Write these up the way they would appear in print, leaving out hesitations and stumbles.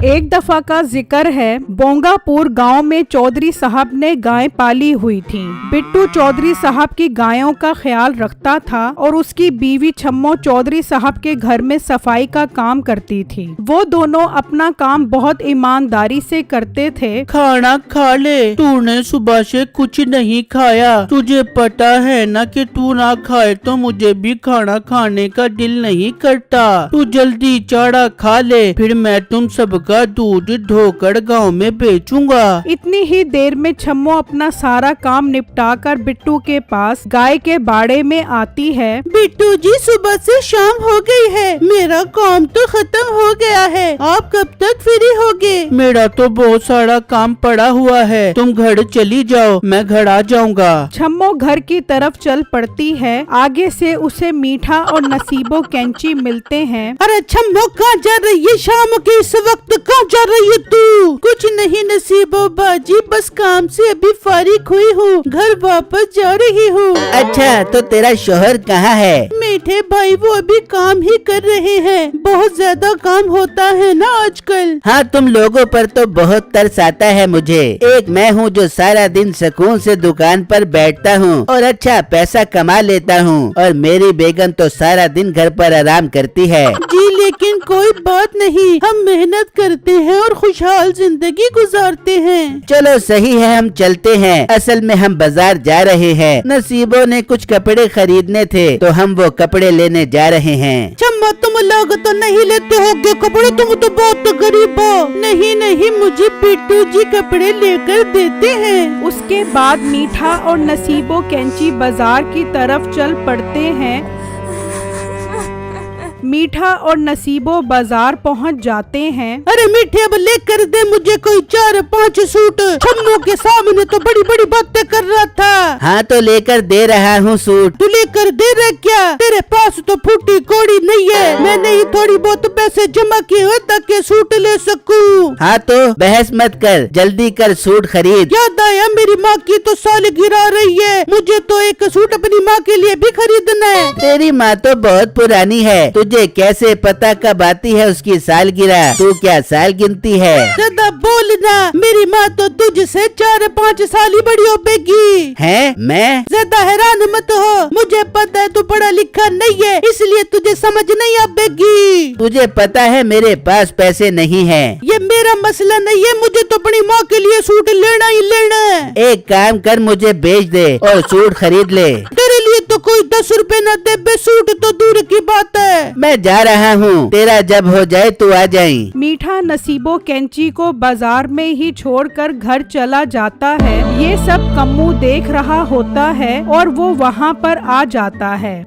एक दफा का जिक्र है, बोंगापुर गांव में चौधरी साहब ने गाय पाली हुई थी। बिट्टू चौधरी साहब की गायों का ख्याल रखता था और उसकी बीवी छम्मो चौधरी साहब के घर में सफाई का काम करती थी। वो दोनों अपना काम बहुत ईमानदारी से करते थे। खाना खा ले, तूने सुबह से कुछ नहीं खाया। तुझे पता है ना कि तू ना खाए तो मुझे भी खाना खाने का दिल नहीं करता। तू जल्दी चारा खा ले, फिर मैं तुम सबका दूध धोकर गांव में बेचूंगा। इतनी ही देर में छम्मो अपना सारा काम निपटाकर बिट्टू के पास गाय के बाड़े में आती है। बिट्टू जी, सुबह से शाम हो गई है, मेरा काम तो खत्म हो गया है। आप कब तक फ्री होगे? मेरा तो बहुत सारा काम पड़ा हुआ है, तुम घर चली जाओ, मैं घर आ जाऊंगा। छम्मो घर की तरफ चल पड़ती है। आगे से उसे मीठा और नसीबो कैंची मिलते हैं। अरे छम्मो, कहाँ जा रही है शाम के इस वक्त? कहाँ जा रही है तू? कुछ नहीं नसीबो बाजी, बस काम से अभी फारिग हुई हूँ, घर वापस जा रही हूँ। अच्छा, तो तेरा शोहर कहाँ है? मीठे भाई, वो अभी काम ही कर रहे हैं, बहुत ज्यादा काम होता है ना आजकल। हाँ, तुम लोगों पर तो बहुत तरस आता है मुझे। एक मैं हूँ जो सारा दिन सुकून से दुकान पर बैठता हूँ और अच्छा पैसा कमा लेता हूँ, और मेरी बेगम तो सारा दिन घर पर आराम करती है। जी, लेकिन कोई बात नहीं, हम मेहनत करते हैं और खुशहाल जिंदगी गुजारते हैं। चलो सही है, हम चलते हैं। असल में हम बाजार जा रहे हैं, नसीबों ने कुछ कपड़े खरीदने थे तो हम वो कपड़े लेने जा रहे हैं। छम्मा, तुम लोग तो नहीं लेते होगे कपड़े, तुम तो बहुत गरीब हो। नहीं नहीं, मुझे बिट्टू जी कपड़े लेकर देते हैं। उसके बाद मीठा और नसीबो कैंची बाजार की तरफ चल पड़ते हैं। मीठा और नसीबो बाजार पहुंच जाते हैं। अरे मीठे, अब लेकर दे मुझे कोई 4-5 सूट। छम्मो के सामने तो बड़ी बड़ी बातें कर रहा था। हाँ, तो लेकर दे रहा हूँ सूट। तू लेकर दे रहा क्या? तेरे पास तो फूटी कौड़ी नहीं है। मैंने ही थोड़ी बहुत पैसे जमा किए हुए ताकि सूट ले सकूं। हाँ, तो बहस मत कर, जल्दी कर, सूट खरीद। याद आया, मेरी माँ की तो सालगिरह आ रही है, मुझे तो एक सूट अपनी माँ के लिए भी खरीदना है। तेरी माँ तो बहुत पुरानी है, तुझे कैसे पता कब आती है उसकी सालगिरह? तू क्या साल गिनती है? ज्यादा बोलना, मेरी माँ तो तुझसे 4-5 साल ही बड़ी होगी। है? मैं? ज्यादा हैरान मत हो, मुझे पता है तू पढ़ा लिखा नहीं है, इसलिए तुझे समझ नहीं आएगी। तुझे पता है मेरे पास पैसे नहीं है। ये मेरा मसला नहीं है, मुझे तो अपनी माँ के लिए सूट लेना ही लेना है। एक काम कर, मुझे बेच दे और सूट खरीद ले। तेरे लिए तो कोई 10 रुपए न दे बे, सूट तो दूर की बात है। मैं जा रहा हूँ, तेरा जब हो जाए तू आ जाई। मीठा नसीबो कैंची को बाजार में ही छोड़कर घर चला जाता है। ये सब कम्मू देख रहा होता है और वो वहाँ पर आ जाता है।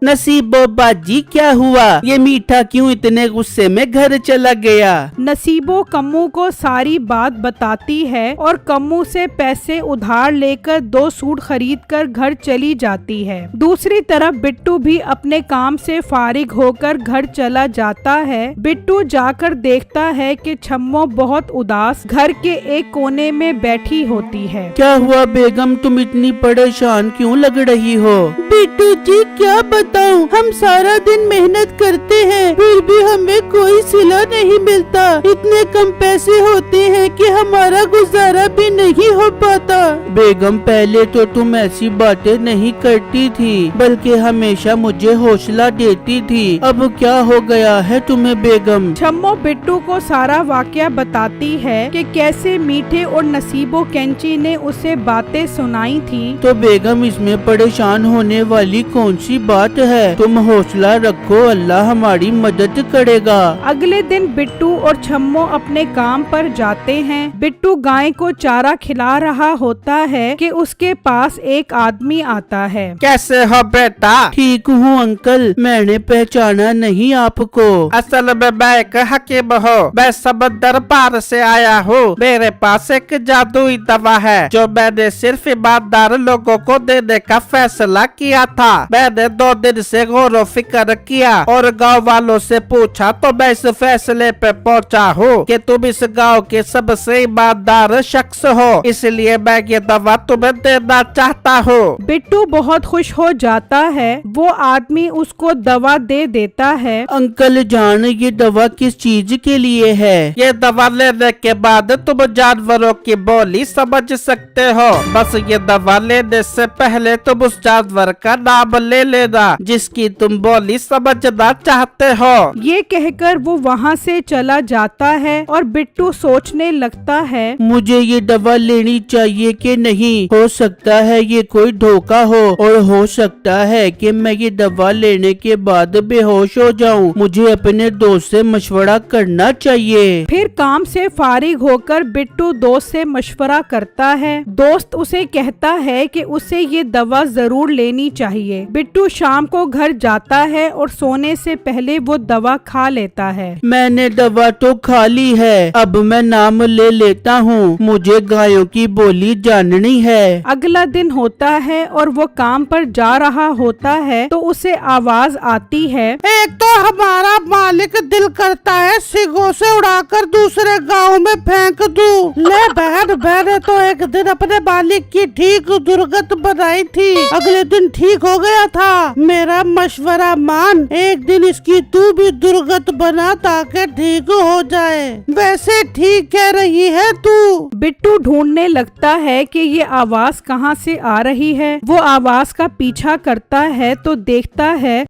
नसीबो बाजी, क्या हुआ? ये मीठा क्यों इतने गुस्से में घर चला गया? नसीबो कम्मू को सारी बात बताती है और कम्मू से पैसे उधार लेकर 2 सूट खरीदकर घर चली जाती है। दूसरी तरफ बिट्टू भी अपने काम से फारिग होकर घर चला जाता है। बिट्टू जाकर देखता है कि छम्मो बहुत उदास घर के एक कोने में बैठी होती है। क्या हुआ बेगम, तुम इतनी परेशान क्यों लग रही हो? बिट्टू जी, क्या बताऊं, हम सारा दिन मेहनत करते हैं, फिर भी हमें कोई सिला नहीं मिलता। इतने कम पैसे होते हैं कि हमारा गुजारा भी नहीं हो पाता। बेगम, पहले तो तुम ऐसी बातें नहीं करती थी, बल्कि हमेशा मुझे हौसला देती थी। अब क्या हो गया है तुम्हें बेगम? छम्मो बिट्टू को सारा वाकया बताती है कि कैसे मीठे और नसीबो कैंची ने उसे बातें सुनाई थी। तो बेगम, इसमें परेशान होने वाली कौन सी बात है? तुम हौसला रखो, अल्लाह हमारी मदद करेगा। अगले दिन बिट्टू और छम्मो अपने काम पर जाते हैं। बिट्टू गाय को चारा खिला रहा होता है कि उसके पास एक आदमी आता है। कैसे हो बेटा? ठीक हूँ अंकल, मैंने पहचाना नहीं आपको। असल में मैं एक हकीम हूँ, मैं सब दरबार से आया हूँ। मेरे पास एक जादुई दवा है जो मैंने सिर्फ ईमानदार लोगों को देने का फैसला किया था। मैंने 2 दिन से गौर फिक्र किया और गांव वालों से पूछा तो मैं इस फैसले पे पहुंचा हूँ कि तुम इस गांव के सब सबसे ईमानदार शख्स हो, इसलिए मैं ये दवा तुम्हें देना चाहता हूँ। बिट्टू बहुत खुश हो जाता है। वो आदमी उसको दवा दे देता है। अंकल जान, ये दवा किस चीज के लिए है? ये दवा लेने के बाद तुम जानवरों की बोली समझ सकते हो। बस ये दवा लेने से पहले तुम उस जानवर का नाम ले लेना जिसकी तुम बोली समझना चाहते हो। ये कहकर वो वहाँ से चला जाता है और बिट्टू सोचने लगता है, मुझे ये दवा लेनी चाहिए कि नहीं? हो सकता है ये कोई धोखा हो और हो सकता है कि मैं ये दवा लेने के बाद बेहोश हो जाऊं। मुझे अपने दोस्त से मशवरा करना चाहिए। फिर काम से फारिग होकर बिट्टू दोस्त से मशवरा करता है। दोस्त उसे कहता है कि उसे ये दवा जरूर लेनी चाहिए। बिट्टू शाम को घर जाता है और सोने से पहले वो दवा खा लेता है। मैंने दवा तो खा ली है, अब मैं नाम ले लेता हूँ। मुझे गायों की बोली जाननी है। अगला दिन होता है और वो काम पर जा रहा होता है तो उसे आवाज आती है, एक तो हमारा मालिक दिल करता है सिंगों से उड़ाकर दूसरे गांव में फेंक दूं। ले बहन, मैंने तो एक दिन अपने मालिक की ठीक दुर्गत बनाई थी, अगले दिन ठीक हो गया था। मेरा मशवरा मान, एक दिन इसकी तू भी दुर्गत बना ताकि ठीक हो जाए। वैसे ठीक कह रही है तू। बिट्टू ढूंढने लगता है कि ये आवाज कहाँ से आ रही है। वो आवाज का पीछा करता है तो देखता है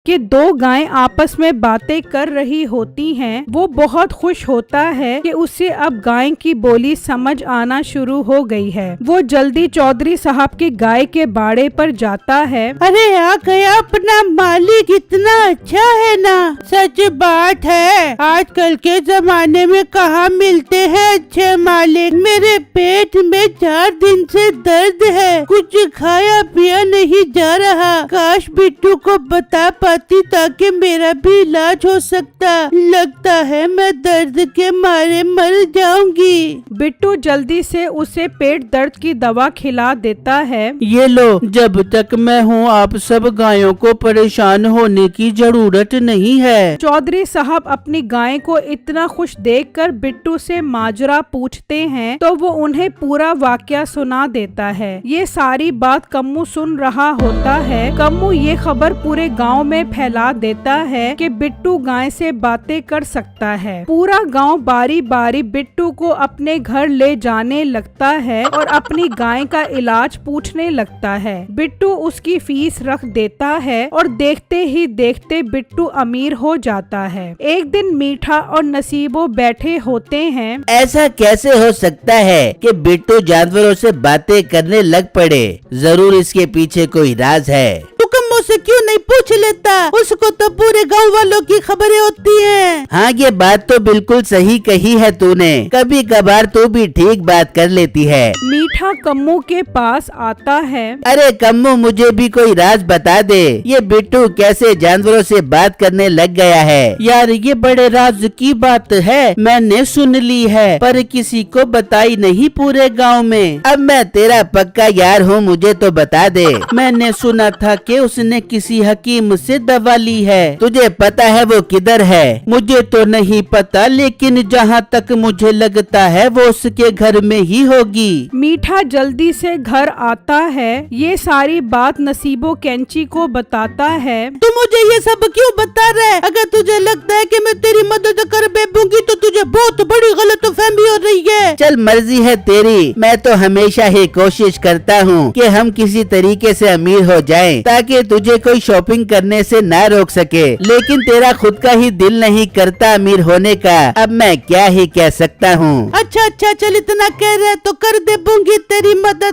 कि दो गायें आपस में बातें कर रही होती हैं। वो बहुत खुश होता है कि उसे अब गाय की बोली समझ आना शुरू हो गई है। वो जल्दी चौधरी साहब की गाय के बाड़े पर जाता है। अरे आ गया अपना मालिक, इतना अच्छा है ना। सच बात है, आजकल के जमाने में कहाँ मिलते हैं अच्छे मालिक। मेरे पेट में 4 दिन से दर्द है, कुछ खाया पिया नहीं जा रहा। काश बिट्टू को बता ताकि मेरा भी इलाज हो सकता। लगता है मैं दर्द के मारे मर जाऊंगी। बिट्टू जल्दी से उसे पेट दर्द की दवा खिला देता है। ये लो, जब तक मैं हूँ आप सब गायों को परेशान होने की जरूरत नहीं है। चौधरी साहब अपनी गाय को इतना खुश देखकर बिट्टू से माजरा पूछते हैं तो वो उन्हें पूरा वाकया सुना देता है। ये सारी बात कम्मू सुन रहा होता है। कम्मू ये खबर पूरे गांव में फैला देता है कि बिट्टू गाय से बातें कर सकता है। पूरा गांव बारी बारी बिट्टू को अपने घर ले जाने लगता है और अपनी गाय का इलाज पूछने लगता है। बिट्टू उसकी फीस रख देता है और देखते ही देखते बिट्टू अमीर हो जाता है। एक दिन मीठा और नसीबो बैठे होते हैं। ऐसा कैसे हो सकता है कि बिट्टू जानवरों से बातें करने लग पड़े? जरूर इसके पीछे कोई राज है। तू कम्मू से क्यों नहीं पूछ लेता? उसको तो पूरे गांव वालों की खबरें होती हैं। हाँ, ये बात तो बिल्कुल सही कही है तूने। कभी कभार तू भी ठीक बात कर लेती है। मीठा कम्मू के पास आता है। अरे कम्मू, मुझे भी कोई राज बता दे। ये बिट्टू कैसे जानवरों से बात करने लग गया है? यार, ये बड़े राज की बात है, मैंने सुन ली है, पर किसी को बताई नहीं पूरे गांव में। अब मैं तेरा पक्का यार हूँ, मुझे तो बता दे। मैंने सुना था कि उसने किसी हकीम से दवा ली है। तुझे पता है वो किधर है? मुझे तो नहीं पता, लेकिन जहाँ तक मुझे लगता है वो उसके घर में ही होगी। मीठा जल्दी से घर आता है। ये सारी बात नसीबो कैंची को बताता है। तू मुझे ये सब क्यों बता रहा है? अगर तुझे लगता है कि मैं तेरी मदद कर बेबूंगी तो तुझे बहुत बड़ी गलतफहमी हो रही है। चल, मर्जी है तेरी। मैं तो हमेशा ही कोशिश करता हूँ कि हम किसी तरीके से अमीर हो जाएं, ताकि तुझे कोई शॉपिंग करने से ना रोक सके। लेकिन तेरा खुद का ही दिल नहीं करता अमीर होने का। अब मैं क्या ही कह सकता हूँ। अच्छा, चल इतना कह रहे तो कर देबूंगी तेरी मदद।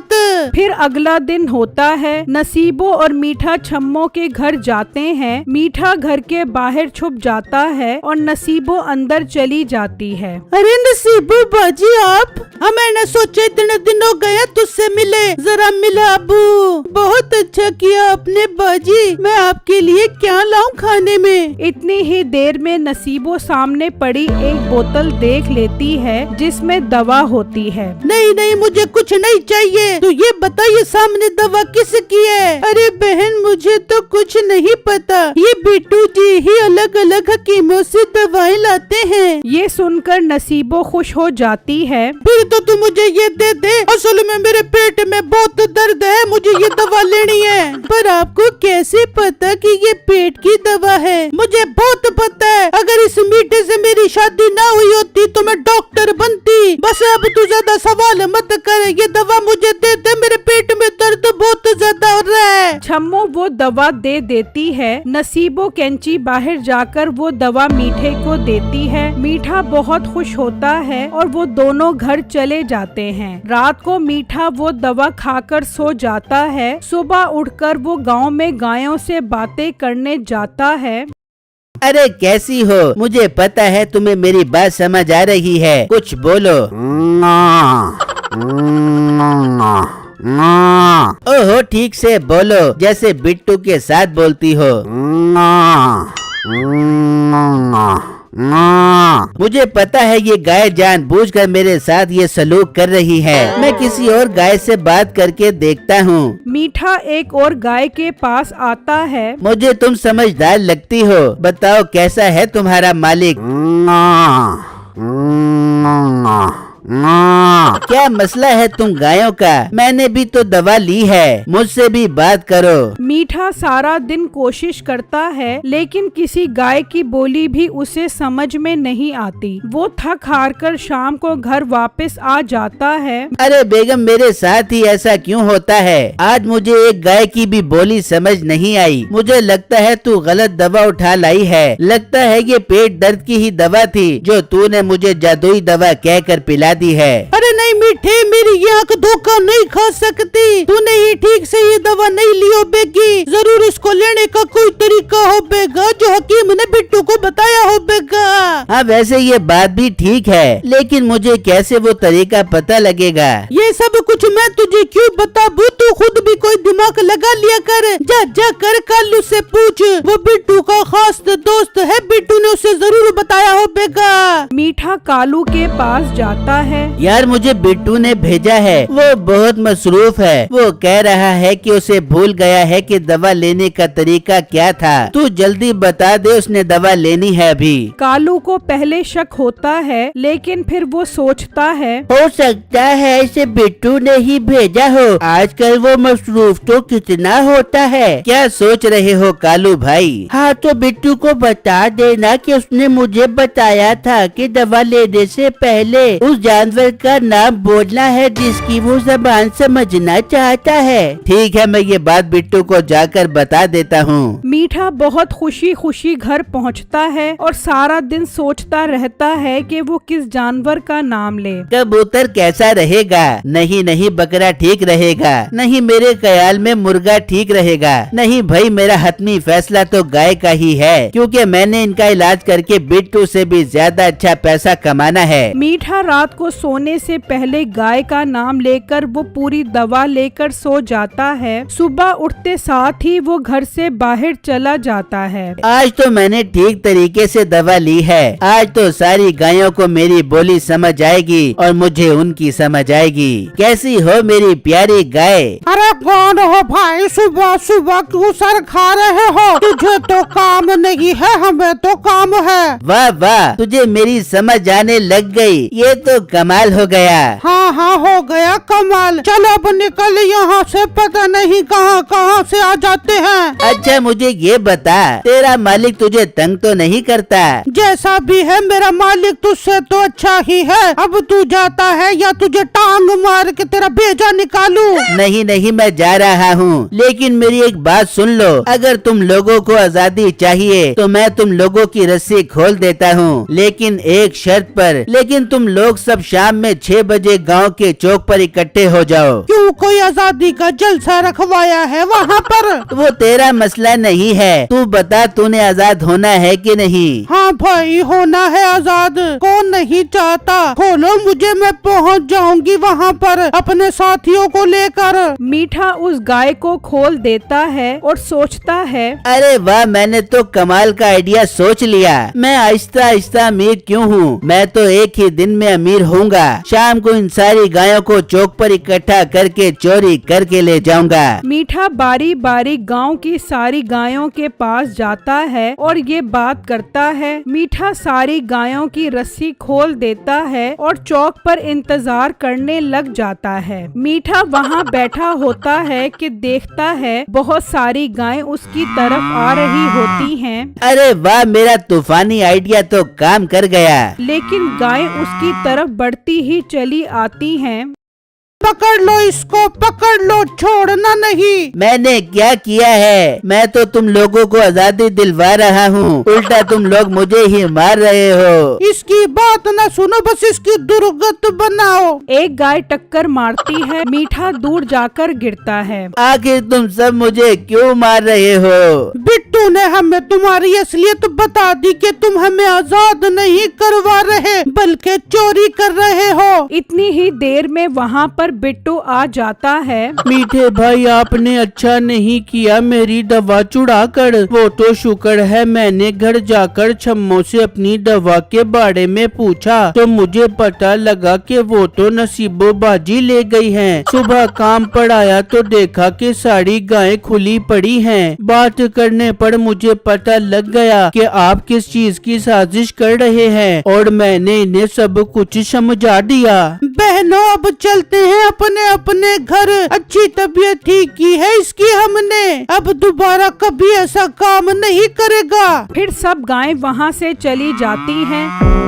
फिर अगला दिन होता है। नसीबो और मीठा छम्मो के घर जाते हैं। मीठा घर के बाहर छुप जाता है और नसीबो अंदर चली जाती है। अरे नसीबो बाजी, आप? मैंने सोचा इतने दिन हो गया तुझसे मिले, जरा मिला अबू। बहुत अच्छा किया अपने बुआ जी, मैं आपके लिए क्या लाऊं खाने में? इतनी ही देर में नसीबो सामने पड़ी एक बोतल देख लेती है जिसमें दवा होती है। नहीं नहीं, मुझे कुछ नहीं चाहिए। तो ये बताइए सामने दवा किसकी है? अरे बहन, मुझे तो कुछ नहीं पता। ये बिट्टू जी ही अलग अलग हकीमों से दवाएं लाते हैं। ये सुनकर नसीबो खुश हो जाती है। फिर तो तू मुझे ये दे दे। असल में मेरे पेट में बहुत दर्द है, मुझे ये दवा लेनी है। पर आपको कैसे पता कि ये पेट की दवा है? मुझे बहुत पता है। अगर इस मीठे से मेरी शादी ना हुई होती तो मैं डॉक्टर बनती। बस अब तू ज्यादा सवाल मत कर, ये दवा मुझे दे दे, मेरे पेट में दर्द बहुत ज्यादा हो रहा है। छम्मो वो दवा दे देती है। नसीबो कैंची बाहर जाकर वो दवा मीठे को देती है। मीठा बहुत खुश होता है और वो दोनों घर चले जाते हैं। रात को मीठा वो दवा खाकर सो जाता है। सुबह उठकर वो गांव में गायों से बातें करने जाता है। अरे कैसी हो? मुझे पता है तुम्हें मेरी बात समझ आ रही है, कुछ बोलो। ओहो, ठीक से बोलो, जैसे बिट्टू के साथ बोलती हो। मुझे पता है ये गाय जानबूझकर मेरे साथ ये सलूक कर रही है। मैं किसी और गाय से बात करके देखता हूँ। मीठा एक और गाय के पास आता है। मुझे तुम समझदार लगती हो, बताओ कैसा है तुम्हारा मालिक? क्या मसला है तुम गायों का? मैंने भी तो दवा ली है, मुझसे भी बात करो। मीठा सारा दिन कोशिश करता है लेकिन किसी गाय की बोली भी उसे समझ में नहीं आती। वो थक हार कर शाम को घर वापस आ जाता है। अरे बेगम, मेरे साथ ही ऐसा क्यों होता है? आज मुझे एक गाय की भी बोली समझ नहीं आई। मुझे लगता है तू गलत दवा उठा लाई है। लगता है ये पेट दर्द की ही दवा थी जो तूने मुझे जादुई दवा कहकर पिला दी है। अरे नहीं मीठे, मेरी ये आंख धोखा नहीं खा सकती। तूने ही ठीक से ये दवा नहीं ली हो बेगी। जरूर इसको लेने का कोई तरीका हो बेगा जो हकीम ने बिट्टू को बताया हो बेगा। हाँ, वैसे ये बात भी ठीक है, लेकिन मुझे कैसे वो तरीका पता लगेगा? ये सब कुछ मैं तुझे क्यों बताऊं? तू खुद भी कोई दिमाग लगा लिया कर। जा कर कालू से पूछ, वो बिट्टू का खास दोस्त है, बिट्टू ने उसे जरूर बताया हो बेगा। मीठा कालू के पास जाता है। यार, मुझे बिट्टू ने भेजा है, वो बहुत मसरूफ है। वो कह रहा है कि उसे भूल गया है कि दवा लेने का तरीका क्या था। तू जल्दी बता दे, उसने दवा लेनी है अभी। कालू को पहले शक होता है लेकिन फिर वो सोचता है हो सकता है इसे बिट्टू ने ही भेजा हो। आजकल वो मसरूफ तो कितना होता है। क्या सोच रहे हो कालू भाई? हाँ, तो बिट्टू को बता देना कि उसने मुझे बताया था कि दवा लेने से पहले उस जानवर का नाम बोलना है जिसकी वो जबान समझना चाहता है। ठीक है, मैं ये बात बिट्टू को जाकर बता देता हूँ। मीठा बहुत खुशी खुशी घर पहुँचता है और सारा दिन सोचता रहता है कि वो किस जानवर का नाम ले। कबूतर कैसा रहेगा? नहीं नहीं, बकरा ठीक रहेगा। नहीं, मेरे ख्याल में मुर्गा ठीक रहेगा। नहीं भाई, मेरा हतमी फैसला तो गाय का ही है, क्योंकि मैंने इनका इलाज करके बिट्टू से भी ज्यादा अच्छा पैसा कमाना है। मीठा रात को सोने से पहले गाय का नाम लेकर वो पूरी दवा लेकर सो जाता है। सुबह उठते साथ ही वो घर से बाहर चला जाता है। आज तो मैंने ठीक तरीके से दवा ली है। आज तो सारी गायों को मेरी बोली समझ आएगी और मुझे उनकी समझ आएगी। कैसी हो मेरी प्यारी गाय? अरे कौन हो भाई? सुबह सुबह क्यों सर खा रहे हो? तुझे तो काम नहीं है, हमें तो काम है। वाह वाह, तुझे मेरी समझ आने लग गई। ये तो कमाल हो गया। हाँ हाँ, हो गया कमाल। चलो अब निकल यहाँ से, पता नहीं कहाँ कहाँ से आ जाते हैं। अच्छा, मुझे ये बता, तेरा मालिक तुझे तंग तो नहीं करता? जैसा भी है, मेरा मालिक तुझसे तो अच्छा ही है। अब तू जाता है या तुझे टांग मार के तेरा भेजा निकालूं? नहीं नहीं, मैं जा रहा हूँ, लेकिन मेरी एक बात सुन लो। अगर तुम लोगों को आजादी चाहिए तो मैं तुम लोगों की रस्सी खोल देता हूँ, लेकिन एक शर्त पर। लेकिन तुम लोग सब शाम में 6 बजे गांव के चौक पर इकट्ठे हो जाओ। क्यों, कोई आजादी का जलसा रखवाया है वहाँ पर? वो तेरा मसला नहीं है। तू बता, तूने आजाद होना है कि नहीं? हाँ, हाँ भाई, होना है आजाद, कौन नहीं चाहता। खोलो मुझे, मैं पहुंच जाऊंगी वहाँ पर अपने साथियों को लेकर। मीठा उस गाय को खोल देता है और सोचता है, अरे वाह, मैंने तो कमाल का आइडिया सोच लिया। मैं आहिस्ता आहिस्ता अमीर क्यों हूँ, मैं तो एक ही दिन में अमीर होऊंगा। शाम को इन सारी गायों को चौक पर इकट्ठा करके चोरी करके ले जाऊंगा। मीठा बारी बारी गांव की सारी गायों के पास जाता है और ये बात करता है। मीठा सारी गायों की रस्सी खोल देता है और चौक पर इंतजार करने लग जाता है। मीठा वहाँ बैठा होता है कि देखता है बहुत सारी गायें उसकी तरफ आ रही होती हैं। अरे वाह, मेरा तूफानी आइडिया तो काम कर गया। लेकिन गायें उसकी तरफ बढ़ती ही चली आती हैं। पकड़ लो इसको, पकड़ लो, छोड़ना नहीं। मैंने क्या किया है? मैं तो तुम लोगों को आजादी दिलवा रहा हूँ, उल्टा तुम लोग मुझे ही मार रहे हो। इसकी बात न सुनो, बस इसकी दुर्गत बनाओ। एक गाय टक्कर मारती है, मीठा दूर जाकर गिरता है। आखिर तुम सब मुझे क्यों मार रहे हो? बिट्टू ने हमें तुम्हारी असलियत बता दी कि तुम हमें आजाद नहीं करवा रहे बल्कि चोरी कर रहे हो। इतनी ही देर में वहाँ पर बिट्टू आ जाता है। मीठे भाई, आपने अच्छा नहीं किया मेरी दवा चुराकर। वो तो शुक्र है मैंने घर जाकर छम्मों से अपनी दवा के बारे में पूछा तो मुझे पता लगा कि वो तो नसीबोबाजी ले गई हैं। सुबह काम पर आया तो देखा कि सारी गायें खुली पड़ी हैं। बात करने पर मुझे पता लग गया कि आप किस चीज की साजिश कर रहे हैं और मैंने इन्हें सब कुछ समझा दिया। बहनों, अब चलते हैं अपने अपने घर। अच्छी तबीयत ठीक की है इसकी हमने, अब दोबारा कभी ऐसा काम नहीं करेगा। फिर सब गायें वहाँ से चली जाती हैं।